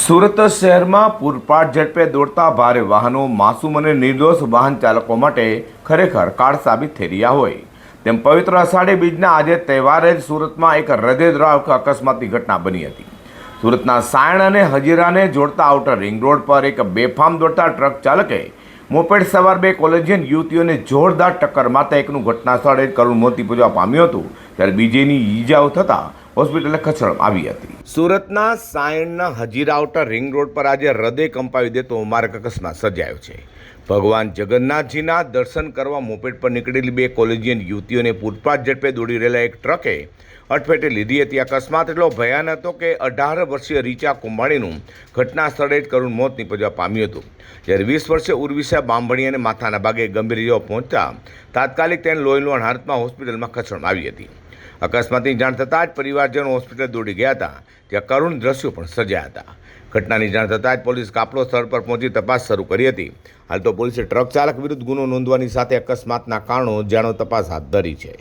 સુરત શહેરમાં પૂરપાટ ઝડપે દોડતા ભારે વાહનો માસૂમ અને નિર્દોષ વાહન ચાલકો માટે ખરેખર કાળ સાબિત થઈ રહ્યા હોય તેમ પવિત્ર અષાઢી બીજના આજે તહેવારે જ સુરતમાં એક હૃદયદ્રાવક અકસ્માતની ઘટના બની હતી। સુરતના સાયણ અને હજીરાને જોડતા આઉટર રિંગ રોડ પર એક બેફામ દોડતા ટ્રક ચાલકે મોપેડ સવાર બે કોલેજિયન યુવતીઓને જોરદાર ટક્કર મારતા એકનું ઘટના સ્થળે જ કરુણ મોત નીપજવા પામ્યું હતું, ત્યારે બીજીની ઈજાઓ થતાં હોસ્પિટલે ખસેડવામાં આવી હતી। સુરતના સાયણના હજીરા આઉટર રિંગ રોડ પર આજે હૃદય કંપાવી દેતો માર્ગ અકસ્માત સર્જાયો છે। ભગવાન જગન્નાથજીના દર્શન કરવા મોપેડ પર નીકળેલી બે કોલેજિયન યુવતીઓને પૂરપાટ ઝડપે દોડી રહેલા એક ટ્રકે અડફેટે લીધી હતી। અકસ્માત એટલો ભયાનક હતો કે 18 વર્ષીય રીચા કુંભાણીનું ઘટના સ્થળે જ કરુણ મોત નીપજવા પામ્યું હતું, જ્યારે 20 વર્ષીય ઉર્વિશા બાંભણીયાને માથાના ભાગે ગંભીર ઇજાઓ પહોંચતા તાત્કાલિક તેને લોહીલુહાણ હાલતમાં હોસ્પિટલમાં ખસેડવામાં આવી હતી। અકસ્માતની જાણ થતાં જ પરિવારજનો હોસ્પિટલ દોડી ગયા હતા, ત્યાં કરુણ દ્રશ્યો પણ સર્જાયા હતા। ઘટનાની જાણ થતાં જ પોલીસ કાફલો સ્થળ પર પહોંચી તપાસ શરૂ કરી હતી। હાલ તો પોલીસે ટ્રક ચાલક વિરુદ્ધ ગુનો નોંધવાની સાથે અકસ્માતના કારણો જાણો તપાસ હાથ ધરી છે।